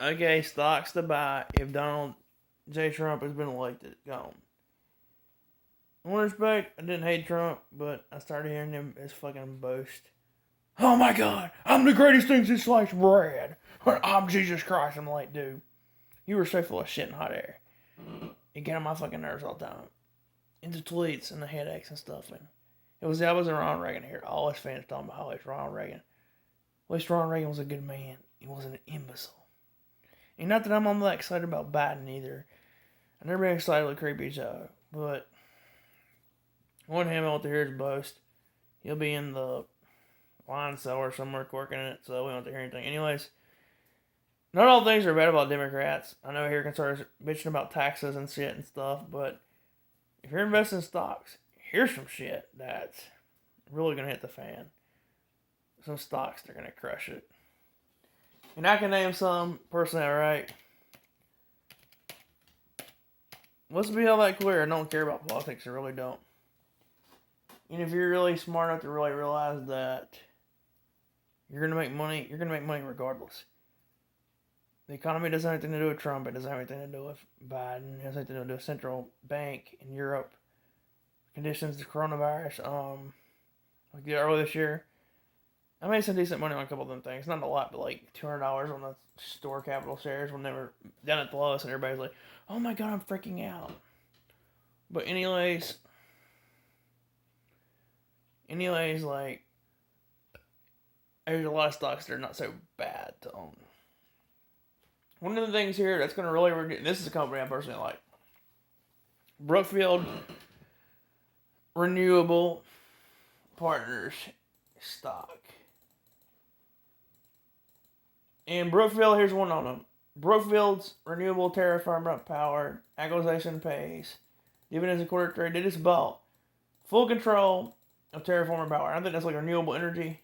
Okay, stocks to buy if Donald J. Trump has been elected. Gone. In one respect, I didn't hate Trump, but I started hearing him as fucking boast. Oh my god, I'm the greatest thing since sliced bread. I'm Jesus Christ. I'm like, dude, you were so full of shit and hot air. It got on my fucking nerves all the time. And the tweets and the headaches and stuff. And I wasn't Ronald Reagan here. All his fans talking about how it's Ronald Reagan. At least Ronald Reagan was a good man. He wasn't an imbecile. And not that I'm all that excited about Biden either. I've never been excited with Creepy Joe. But I want him out to hear his boast. He'll be in the wine cellar somewhere working in it, so we don't have to hear anything. Anyways, not all things are bad about Democrats. I know here conservatives bitching about taxes and shit and stuff, but if you're investing in stocks, here's some shit that's really gonna hit the fan. Some stocks that are gonna crush it. And I can name some personally, alright. Let's be all that clear. I don't care about politics, I really don't. And if you're really smart enough to really realize that you're gonna make money, you're gonna make money regardless. The economy doesn't have anything to do with Trump. It doesn't have anything to do with Biden. It has anything to do with a central bank in Europe. Conditions, the coronavirus. Like earlier this year, I made some decent money on a couple of them things. Not a lot, but like $200 on the store capital shares when they were down at the lowest, and everybody's like, "Oh my god, I'm freaking out." But anyways, like there's a lot of stocks that are not so bad to own. One of the things here that's going to really this is a company I personally like. Brookfield Renewable Partners stock. And Brookfield, here's one on them. Brookfield's renewable terraform power acquisition pays dividends a quarter trade. They just bought full control of terraforming power. I think that's like renewable energy.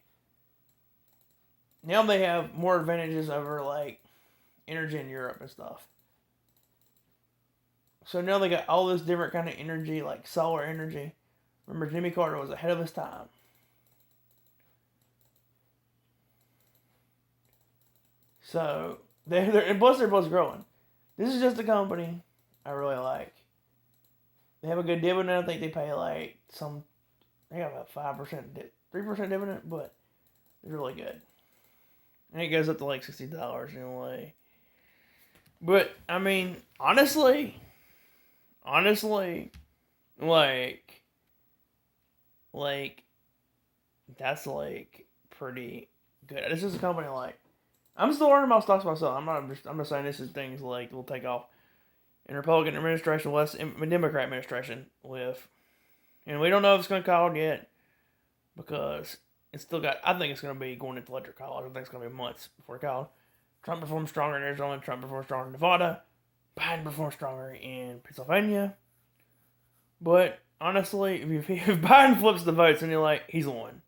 Now they have more advantages over like energy in Europe and stuff. So now they got all this different kind of energy, like solar energy. Remember, Jimmy Carter was ahead of his time. So and plus they're both growing. This is just a company I really like. They have a good dividend. I think they pay like they have a 5%, 3% dividend, but it's really good. And it goes up to like $60 in a way. But I mean, honestly, like, like that's like pretty good. This is a company like I'm still learning about stocks myself. I'm just saying this is things like will take off in Republican administration, less in Democrat administration with, and we don't know if it's going to call it yet because it's still got. I think it's going to be going into electric college. I think it's going to be months before college. Trump performs stronger in Arizona. Trump performs stronger in Nevada. Biden performs stronger in Pennsylvania. But honestly, if Biden flips the votes and you're like, he's won.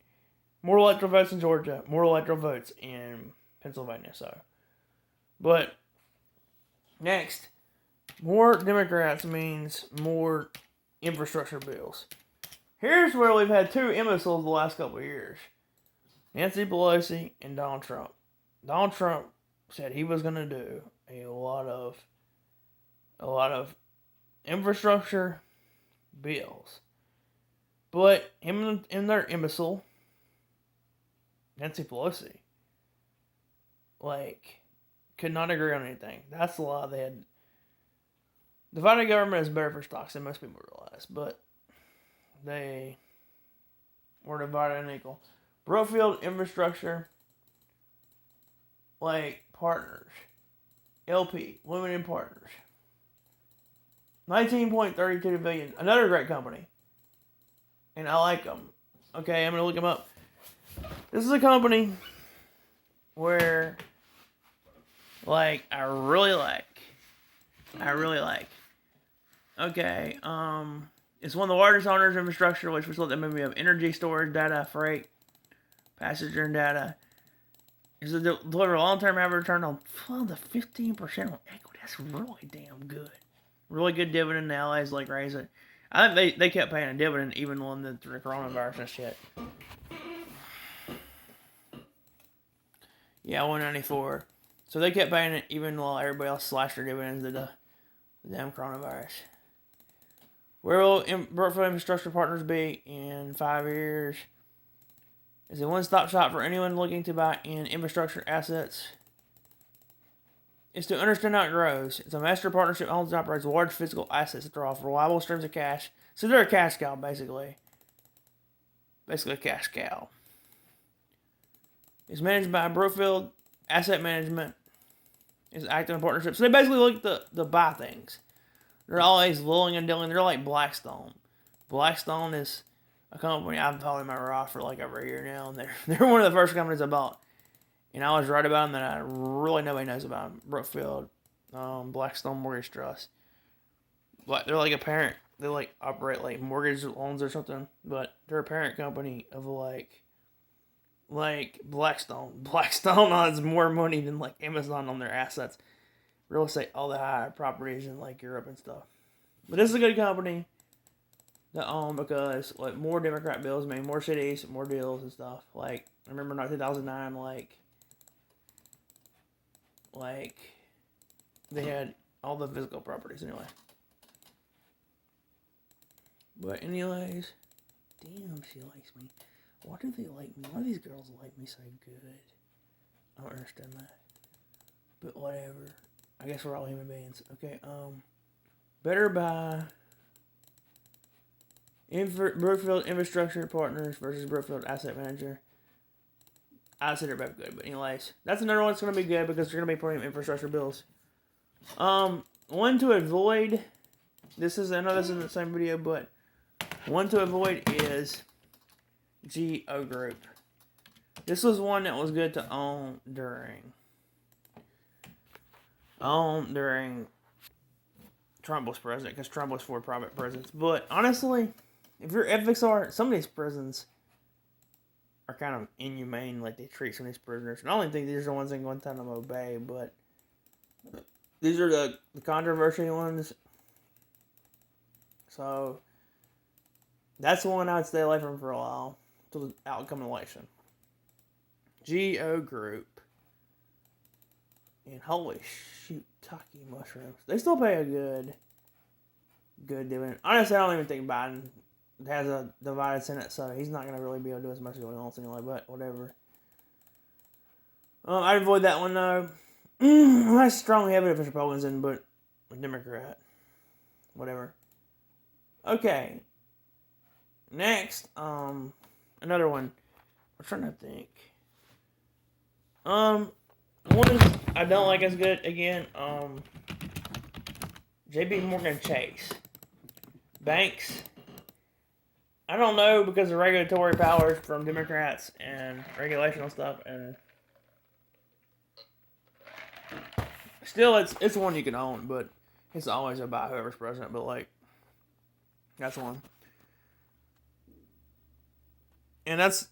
More electoral votes in Georgia, more electoral votes in Pennsylvania. So, but next, more Democrats means more infrastructure bills. Here's where we've had two imbeciles the last couple of years: Nancy Pelosi and Donald Trump. Donald Trump said he was going to do a lot of infrastructure bills, but him and their imbecile Nancy Pelosi like could not agree on anything. That's the lie they had. Divided government is better for stocks than most people realize, but they were divided and equal. Brookfield Infrastructure, like partners, LP Limited Partners, 19.32 billion. Another great company, and I like them. Okay, I'm gonna look them up. This is a company where, like, I really like. Okay, it's one of the largest owners of infrastructure, which was that maybe of energy storage, data, freight, passenger and data. Is to deliver long-term average return on 12 to 15% on equity. That's really damn good. Really good dividend. The allies like raise it. I think they kept paying a dividend even when the coronavirus and shit. Yeah, 194. So they kept paying it even while everybody else slashed their dividends due to the damn coronavirus. Where will Brookfield Infrastructure Partners be in 5 years? It's a one-stop shop for anyone looking to buy in infrastructure assets. It's to understand how it grows. It's a master partnership that owns and operates large physical assets that throw off reliable streams of cash. So they're a cash cow, basically. Basically a cash cow. It's managed by Brookfield Asset Management. It's active in partnership. So they basically look to buy things. They're always lulling and dealing. They're like Blackstone. Blackstone is a company I've followed my raw for like over a year now, and they're one of the first companies I bought. And I was right about them that I really nobody knows about them. Brookfield, Blackstone Mortgage Trust. But they're like a parent. They like operate like mortgage loans or something, but they're a parent company of like Blackstone. Blackstone has more money than like Amazon on their assets. Real estate, all the high properties in like Europe and stuff. But this is a good company to own because like more Democrat bills mean more cities, more deals and stuff. Like I remember in 2009, like they had all the physical properties anyway. But anyways, damn, she likes me. Why do they like me? Why do these girls like me so good? I don't understand that. But whatever. I guess we're all human beings. Okay, better buy Brookfield Infrastructure Partners versus Brookfield Asset Manager. I said they're both good, but anyways, that's another one that's gonna be good because they're gonna be putting infrastructure bills. One to avoid. I know this isn't the same video, but one to avoid is GO Group. This was one that was good to own during Trump was president, because Trump was for private prisons. But honestly, if you're FXR, some of these prisons are kind of inhumane, like they treat some of these prisoners. And I don't think these are the ones in Guantanamo Bay, but these are the controversial ones. So that's the one I would stay away from for a while till the outcome of the election. GO Group. And holy shoot, Taki mushrooms. They still pay a good dividend. Honestly, I don't even think Biden has a divided Senate, so he's not going to really be able to do as much as he wants anyway, but whatever. I'd avoid that one, though. I strongly have it if it's Republicans in, but a Democrat. Whatever. Okay. Next, another one. I'm trying to think. One is I don't like as good again. JP Morgan Chase. Banks. I don't know because of regulatory powers from Democrats and regulational stuff, and still it's one you can own, but it's always about whoever's president. But like, that's one. And that's